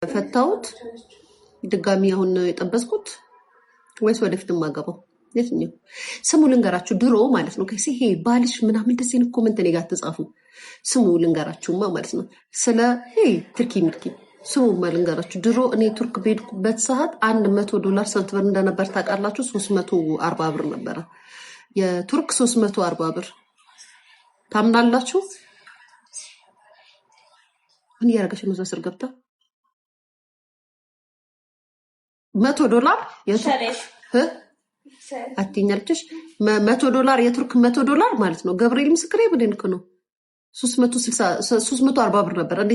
ፈታውት ድጋሚ አሁን የጠበስኩት ወይስ ወደፊት ማገባው የትኛው ስሙ ልንገራችሁ ድሮ ማለት ነው ከዚህ ይሄ ባልሽ ምናምን እንደዚህ ነው ኮሜንት ላይ ጋር ተጻፉ ስሙ ልንገራችሁማ ማለት ነው ስለ ይሄ ትርኪ ምርኪ ስሙ ልንገራችሁ ድሮ እኔ ቱርክ በሄድኩበት ሰዓት $100 ስንት ብር እንደነበር ታውቃላችሁ 340 ብር ነበር የቱርክ 340 ብር ታምናላችሁ ምን ያረጋሽ ነው ዘስር ገብታ $100 የቱርክ አትኛልጭሽ $100 የቱርክ $100 ማለት ነው ገብርኤል ምስክሬ ብለንኩ ነው 340 ብር ነበር እንዴ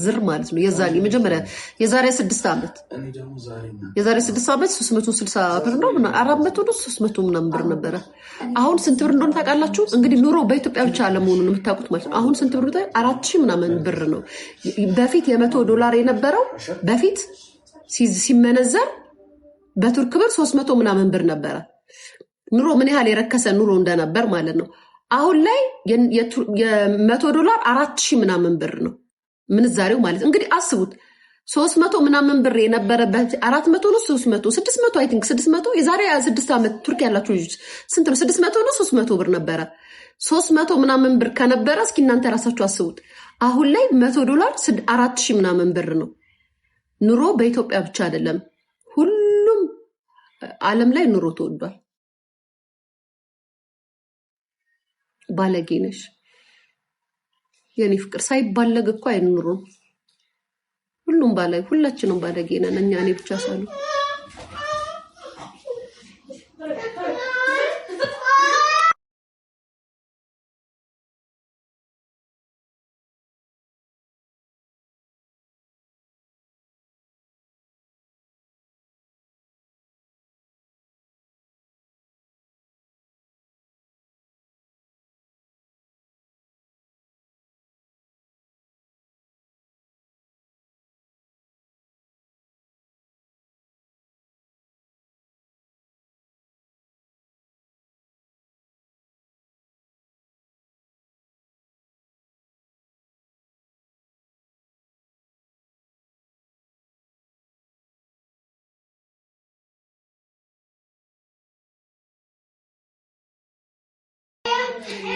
ዝር ማለት ነው የዛኔ መጀመሪያ የዛሬ 6 አመት የዛሬ 6 አመት 360 ብር ነው 400 ነው 300 ምናምን ብር ነበር አሁን ስንት ብር እንደሆነ ታውቃላችሁ እንግዲህ ኑሮ በኢትዮጵያ ብቻ አለመሆኑን የምታውቁት ማለት ነው አሁን ስንት ብር ነው 4000 ምናምን ብር ነው በፊት $100 የነበረው በፊት ሲመነዘር በቱርክ ብር 300 ምናምን ብር ነበር ኑሮ ምን ያህል የረከሰ ኑሮ እንደነበር ማለት ነው አሁን ላይ $100 4000 ምናምን ብር ነው ምንዛሬው ማለት እንግዲህ አስቡት 300 ምናምን ብር የነበረበት 400 ነው 300 600 አይ ቲንክ 600 የዛሬ 6 አመት ቱርክ ያላችሁ ልጅ ስንት ነው 600 ነው 300 ብር ነበር 300 ምናምን ብር ከነበረ እስኪ እናንተ ራሳችሁ አስቡት አሁን ላይ $100 4000 ምናምን ብር ነው ኑሮ በኢትዮጵያ ብቻ አይደለም ሁሉም ዓለም ላይ ኑሮ ተወዷል ባለጌነሽ የኔ ፍቅር ሳይባለግ እኮ አይኑሩም ሁሉም ባለጌ ሁላችንም ባለጌ ነን እኛ እኔ ብቻ ሳሉ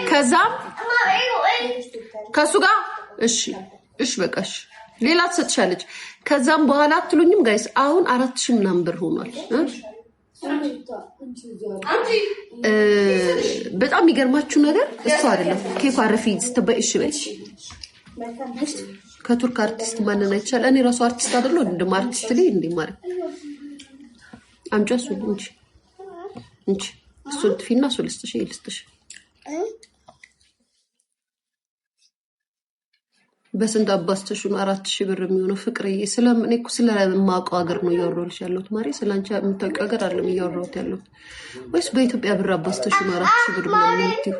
ከዛም ከሱ ጋር እሺ በቃሽ ሌላ ተሰጥሻለች ከዛም በኋላ አትሉኝም ጋይስ አሁን 4000 ምናምን ብር ሆኗል በጣም የሚገርማችሁ ነገር እሱ አይደለም ኬፍ አረፊ ስትበይ እሺ በይ ከቱርክ አርቲስት ማንና ይቻላል እኔ ራሱ አርቲስት አይደለሁ እንደማ አርቲስት ላይ እንደማር አምጫሱ እንጂ እሱ ትፊና ሶልስትሽ ይልስትሽ በስንት አባስተሽ ነው 4000 ብር የሚሆነው ፍቅርዬ ስለምን እኮ ስለማውቀው ሀገር ነው ያወራልሽ ያለሁት ማሪ ስላንቺ የምታውቂው ሀገር አይደለም ያወራሁት ያለሁት ወይስ በኢትዮጵያ ብር አባስተሽ ነው 4000 ብር ምናምን የምትይው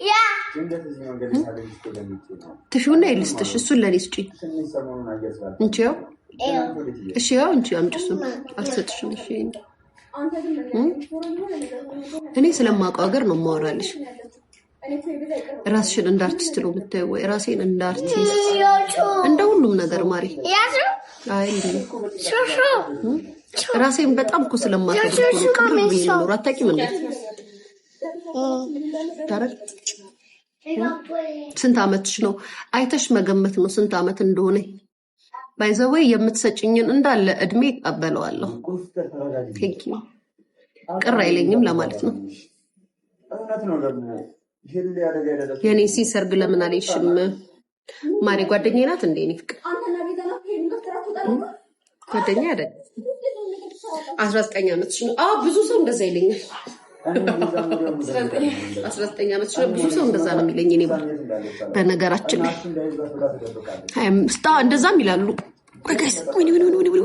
ያ ትፊውና ይልስትሽ እሱን ለኔ ስጪ እንቺው እሺ ያው እንቺ አምጪሱ አትሰጥሽም እሺ እኔ ስለማውቀው ሀገር ነው ማወራልሽ ራስሽን እንደ አርቲስት ነው የምታየው ወይ ራሴን እንደ አርቲስት እንደ ሁሉም ነገር ማሪ አይ ራሴን በጣም እኮ ስለማከብር ነው አታውቂም እንዴ ታረቅ ስንት አመትሽ ነው አይተሽ መገመት ነው ስንት አመት እንደሆነ ባይዘው የምትሰጭኝን እንዳለ እድሜ ይቀበለዋለሁ ቴንኪ ቅር አይለኝም ለማለት ነው የኔ ሲሰርግ ለምን አለሽም ማሪ ጓደኛዬ ናት እንዴ እኔ ፍቅር ጓደኛ አይደል 19 አመትሽ ነው ብዙ ሰው እንደዛ ይለኛል 19 አመትሽ ነው ብዙ ሰው እንደዛ ነው የሚለኝ እኔ በነገራችን ላይ እንደዛም ይላሉ ወጋይስ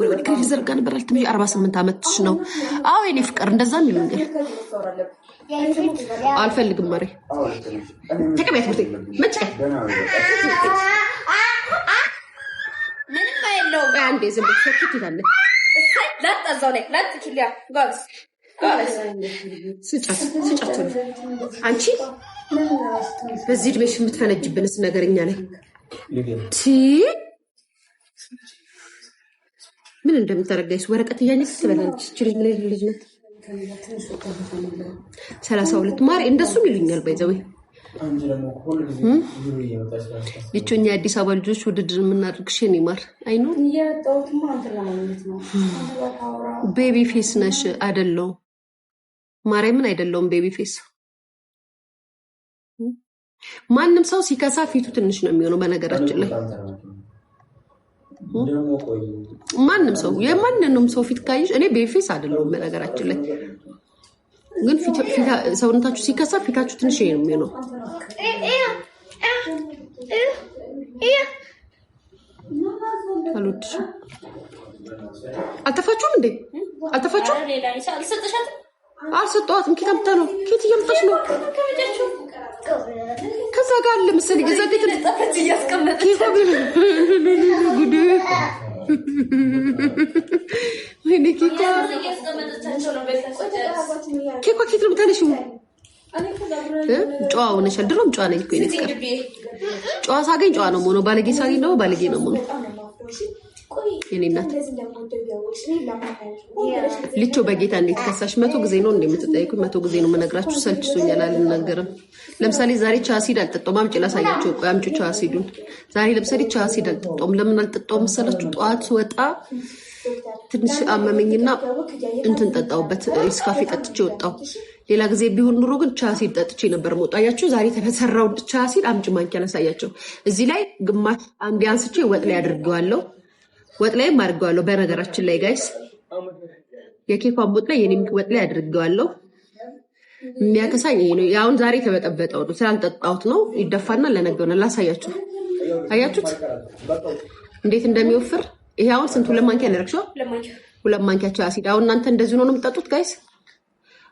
ወይ ከዚህ ጋር ነበር አልተም 48 አመትሽ ነው የኔ ፍቅር እንደዛም ይሉኛል አልፈልግም ማሪ ተቀበያት ብትይ መጭ ምንም አይለው አንዴ ዝም ብለሽ ትክክታለ ላጣዛው ላይ ላጥችልያ ጋዝ ስጫት አንቺ በዚህ ድሜሽ የምትፈነጅብንስ ነገርኛ ላይ ምን እንደምታረጋይስ ወረቀት እያነች ትበላለች። ችልጅ ምን ልጅ ናት? 32 ማሪ እንደሱም ይሉኛል። ባይዘው ልጆኛ አዲስ አበባ ልጆች ውድድር የምናደርግሽ የኔ ማር አይኖ ቤቢ ፌስ ነሽ አይደለም? ማርያምን አይደለም ቤቢ ፌስ። ማንም ሰው ሲከሳ ፊቱ ትንሽ ነው የሚሆነው። በነገራችን ላይ ማንም ሰው የማንንም ሰው ፊት ካይሽ እኔ ቤቢ ፌስ አይደለም። በነገራችን ላይ ግን ሰውነታችሁ ሲከሳ ፊታችሁ ትንሽ ነው የሚሆነው። አሉት አልተፋችሁም እንዴ? አልተፋችሁም? አልሰጠዋትም። ኬት አምጥታ ነው? ኬት እያመጣች ነው? ከዛ ጋር ለምሳሌ ገዛ ኬት ተጠፈት እያስቀመጠች ጉድ ወይኔ ኬት ኬት ነው የምታነሺው? ጨዋ ሆነሻል። ድሮም ጨዋ ነኝ እኮ ይነስቀር ጨዋ ሳገኝ ጨዋ ነው የምሆነው። ባለጌ ሳገኝ ደግሞ ባለጌ ነው የምሆነው። የኔ እናት ልቾ በጌታ እንዴት ከሳሽ? 100 ጊዜ ነው እንደምትጠይቁ 100 ጊዜ ነው የምነግራችሁ። ሰልችቶኛል፣ አልናገርም። ለምሳሌ ዛሬ ቻሲድ አልጠጣሁም። አምጪ ላሳያችሁ። ቆይ አምጪ ቻሲዱን። ዛሬ ለምሳሌ ቻሲድ አልጠጣሁም። ለምን አልጠጣሁም መሰላችሁ? ጠዋት ወጣ ትንሽ አመመኝና እንትን ጠጣሁበት። እስካፌ ጠጥቼ ወጣሁ። ሌላ ጊዜ ቢሆን ኑሮ ግን ቻሲድ ጠጥቼ ነበር የምወጣያችሁ። ዛሬ ተሰራው ቻሲድ አምጪ ማንኪያ ላሳያችሁ። እዚህ ላይ ግማሽ አንድ አንስቼ ወጥ ላይ አድርጌዋለሁ። ወጥ ላይ ማድርገዋለሁ። በነገራችን ላይ ጋይስ የኬኳን ወጥ ላይ የኔም ወጥ ላይ አድርገዋለሁ። የሚያከሳኝ ይሄ ነው። ያውን ዛሬ ተበጠበጠው ነው ስላልጠጣሁት ነው። ይደፋና ለነገው ነው ላሳያችሁ። አያችሁት እንዴት እንደሚወፍር? ይሄ አሁን ስንት? 2 ማንኪያ ነርክሽው? 2 ማንኪያ ቻሲድ። አሁን እናንተ እንደዚህ ነው የምትጠጡት ጋይስ?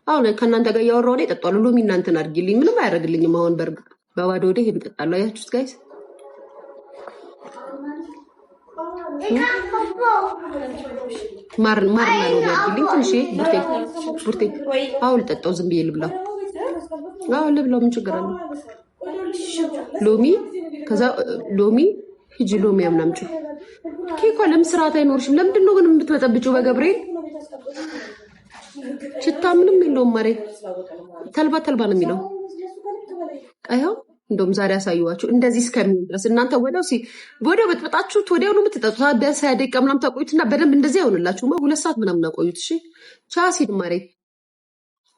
አሁን ከእናንተ ጋር ያወራው ነው ይጠጣሉ። ሎሚ እናንተን አድርጊልኝ ምንም አያደርግልኝም። አሁን በርግ በባዶ ወደ ይሄ ይጠጣሉ። አያችሁት ጋይስ? ማር ነው ያድልኝ ትንሽ ቡርቴ አሁን ልጠጣው። ዝም ብዬ ልብላው። አሁን ልብላው። ምን ችግር አለው? ሎሚ ከዛ ሎሚ ሂጂ ሎሚ አምናምጪ። ኬኳ ለምን ስርዓት አይኖርሽም? ለምንድን ነው ግን የምትበጠብጪው? በገብርኤል ሽታ ምንም የለውም። ማሬ ተልባ ነው የሚለው። አይው እንደውም ዛሬ አሳዩዋችሁ እንደዚህ እስከሚሆን ድረስ እናንተ ወዲያው በጥብጣችሁት ወዲያው ነው የምትጠጡት። ቢያንስ 20 ደቂቃ ምናምን ታቆዩትና በደንብ እንደዚህ አይሆንላችሁ። 2 ሰዓት ምናምን አቆዩት። እሺ ቻሲድ ማሬ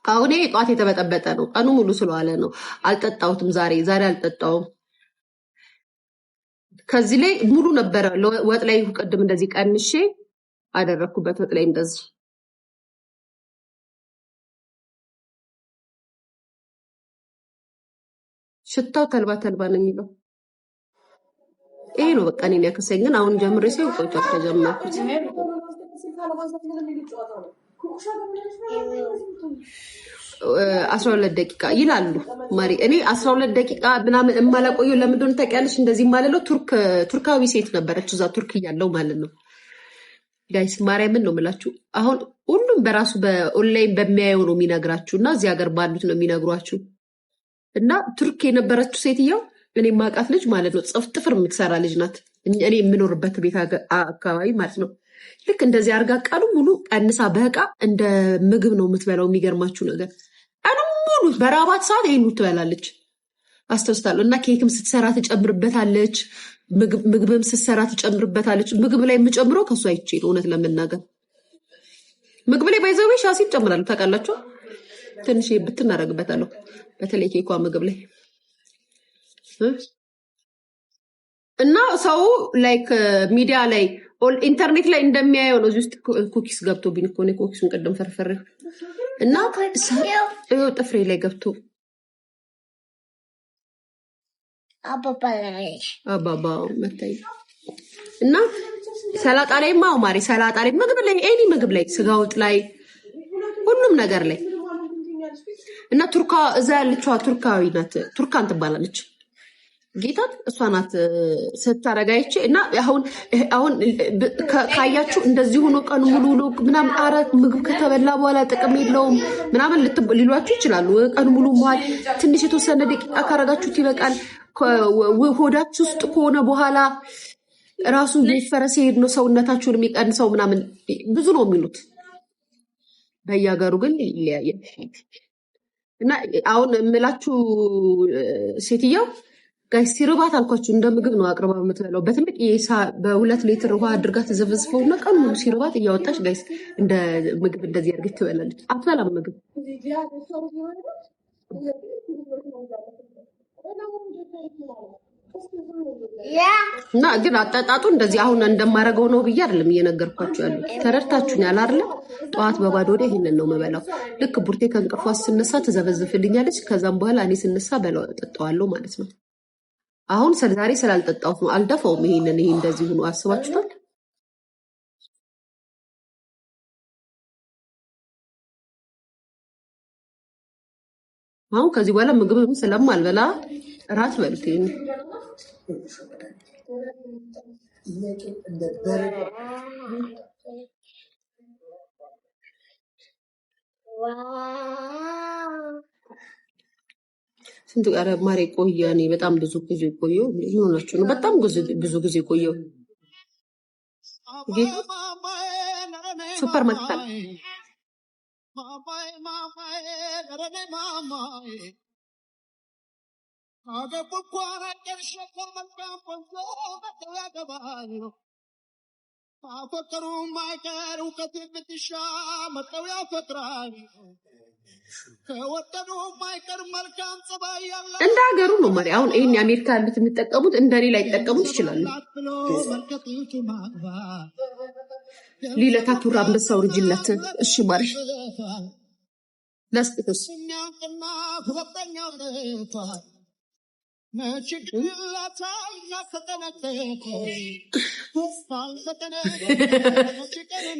አሁን ጠዋት የተበጠበጠ ነው። ቀኑ ሙሉ ስለዋለ ነው። አልጠጣሁትም። ዛሬ አልጠጣሁም። ከዚህ ላይ ሙሉ ነበረ ወጥ ላይ ቅድም እንደዚህ ቀንሼ አደረኩበት። ወጥ ላይ እንደዚህ ሽታው ተልባ ነው የሚለው። ይሄ ነው በቃ እኔን ያከሰኝ። ግን አሁን ጀምሬ ሰው ቆይቶ ተጀመርኩት። 12 ደቂቃ ይላሉ ማሪ። እኔ 12 ደቂቃ ምናምን የማላቆየው ለምንድን ነው ታውቂያለሽ? እንደዚህ ማለለው ቱርካዊ ሴት ነበረች እዛ ቱርክ ያለው ማለት ነው ጋይስ። ማርያምን ነው የምላችሁ። አሁን ሁሉም በራሱ በኦንላይን በሚያየው ነው የሚነግራችሁ እና እዚህ ሀገር ባሉት ነው የሚነግሯችሁ። እና ቱርክ የነበረችው ሴትየው እኔ ማቃት ልጅ ማለት ነው ጥፍር የምትሰራ ልጅ ናት። እኔ የምኖርበት ቤት አካባቢ ማለት ነው። ልክ እንደዚህ አርጋ ቀኑ ሙሉ ቀንሳ በቃ እንደ ምግብ ነው የምትበላው። የሚገርማችሁ ነገር ቀኑ ሙሉ በራባት ሰዓት ይሄን ትበላለች። አስተውስታለሁ። እና ኬክም ስትሰራ ትጨምርበታለች፣ ምግብም ስትሰራ ትጨምርበታለች። ምግብ ላይ የምጨምረው ከሱ አይቼ ነው እውነት ለመናገር። ምግብ ላይ ባይዘው ሻሲ ጨምራለሁ ታውቃላችሁ። ትንሽ ብትናረግበታለሁ በተለይ ኬኳ ምግብ ላይ እና ሰው ላይክ ሚዲያ ላይ ኢንተርኔት ላይ እንደሚያየው ነው። እዚህ ውስጥ ኩኪስ ገብቶብኝ እኮ ነው። ኩኪሱን ቀደም ፈርፈር እና ጥፍሬ ላይ ገብቶ አባባ መታይ እና ሰላጣ ላይ ማሪ ሰላጣ ላይ ምግብ ላይ ኤኒ ምግብ ላይ ስጋ ወጥ ላይ ሁሉም ነገር ላይ እና ቱርካ እዛ ያለችዋ ቱርካዊ ናት። ቱርካን ትባላለች። ጌታት እሷ ናት ስታረጋይቼ እና አሁን ካያችሁ እንደዚህ ሆኖ ቀኑ ሙሉ ነው ምናምን አራት ምግብ ከተበላ በኋላ ጥቅም የለውም ምናምን ሊሏችሁ ይችላሉ። ቀኑ ሙሉ መዋል ትንሽ የተወሰነ ደቂቃ ካረጋችሁት ይበቃል። ሆዳችሁ ውስጥ ከሆነ በኋላ ራሱ እየፈረ ሲሄድ ነው ሰውነታችሁን የሚቀንሰው ምናምን ብዙ ነው የሚሉት። በየሀገሩ ግን ይለያያል። እና አሁን የምላችሁ ሴትየው ጋይስ ሲርባት አልኳችሁ እንደ ምግብ ነው አቅርባ የምትበላው። በትልቅ በ2 ሊትር ውሃ አድርጋ ተዘፈዝፈው እና ቀኑ ሙሉ ሲርባት እያወጣች ጋይስ እንደ ምግብ እንደዚህ አድርገች ትበላለች። አትበላም ምግብ እና ግን አጠጣጡ እንደዚህ አሁን እንደማደርገው ነው ብዬ አይደለም እየነገርኳችሁ ያለው። ተረድታችሁኛል አይደለ? ጠዋት በባዶ ወደ ይሄንን ነው የምበላው። ልክ ቡርቴ ከእንቅልፏ ስነሳ ትዘፈዝፍልኛለች። ከዛም በኋላ እኔ ስነሳ በላው ጠጣዋለሁ ማለት ነው። አሁን ዛሬ ስላልጠጣሁት ነው አልደፋውም። ይሄ እንደዚህ ሆኖ አስባችሁታል? አሁን ከዚህ በኋላ ምግብ ስለማልበላ እራት በልቴ ስንት ጋር ማሬ ቆየ። እኔ በጣም ብዙ ጊዜ ቆየሁ። ይሆናችሁ ነው በጣም ብዙ ጊዜ ቆየሁ። ጌታ ሱፐር ማርኬት እንደ ሀገሩ ነው ማለት አሁን ይሄን የአሜሪካ ያሉት የሚጠቀሙት እንደኔ ላይ ይጠቀሙት ይችላሉ። ሊለታ ቱራ አንበሳው ልጅለት እሺ ማለት ለስጥስ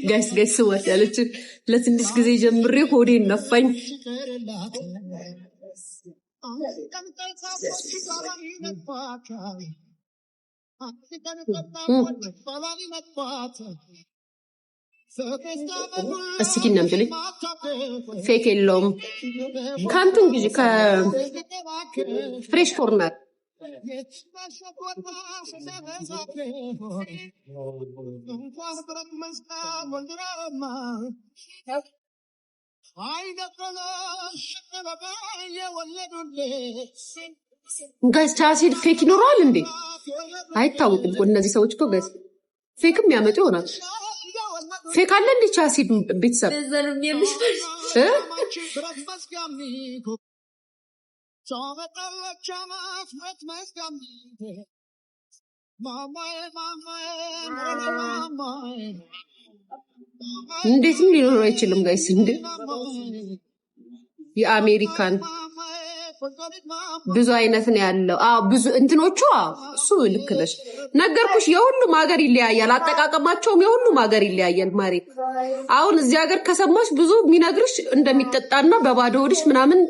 ጋይስ ወጥ ያለች ለትንሽ ጊዜ ጀምሬ ሆዴ ነፋኝ። እስኪ እናምጥልኝ ፌክ የለውም ካንቱን ጊዜ ከፍሬሽ ኮርነር ጋይስ ቻሲድ ፌክ ይኖረዋል እንዴ? አይታወቅም እኮ እነዚህ ሰዎች እኮ ጋይስ ፌክም ያመጡ ይሆናል። ፌክ አለ እንዴ ቻሲድ ቤተሰብ እንዴትም ሊኖረው አይችልም ጋይስ። እንዴ የአሜሪካን ብዙ አይነት ነው ያለው። ብዙ እንትኖቹ እሱ ልክ ነሽ ነገርኩሽ። የሁሉም ሀገር ይለያያል፣ አጠቃቀማቸውም የሁሉም ሀገር ይለያያል። ማሪ አሁን እዚህ ሀገር ከሰማሽ ብዙ የሚነግርሽ እንደሚጠጣና በባዶ ሆድሽ ምናምን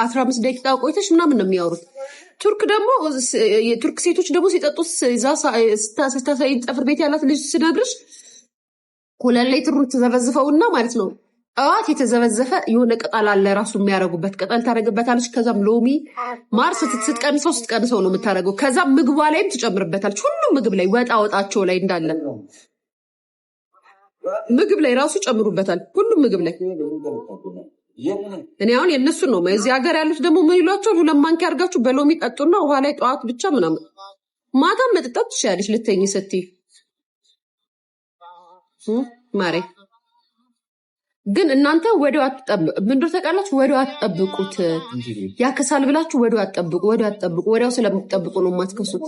15 ደቂቃ ቆይተሽ ምናምን ነው የሚያወሩት። ቱርክ ደግሞ የቱርክ ሴቶች ደግሞ ሲጠጡት ስታሳይ ጥፍር ቤት ያላት ልጅ ስነግርሽ ሁለት ሊትሩን ተዘበዝፈውና ማለት ነው ጠዋት የተዘበዘፈ የሆነ ቅጠል አለ ራሱ የሚያረጉበት ቅጠል ታረግበታለች። ከዛም ሎሚ ማር ስትቀንሰው ነው የምታረገው። ከዛም ምግቧ ላይም ትጨምርበታለች። ሁሉም ምግብ ላይ ወጣቸው ላይ እንዳለ ምግብ ላይ ራሱ ጨምሩበታል። ሁሉም ምግብ ላይ እኔ አሁን የነሱን ነው እዚህ ሀገር ያሉት ደግሞ ምን ይሏቸው 2 ማንኪያ አድርጋችሁ በሎሚ ጠጡና ውሃ ላይ ጠዋት ብቻ ምናምን ማታም መጠጣት ትችያለሽ ልተኝ ስትይ ማሬ። ግን እናንተ ወዲያው አትጠብቁ። ምንድነው ተቃላችሁ? ወዲያው አትጠብቁት። ያከሳል ብላችሁ ወዲያው አትጠብቁ። ወዲያው ስለምትጠብቁ ነው የማትከሱት።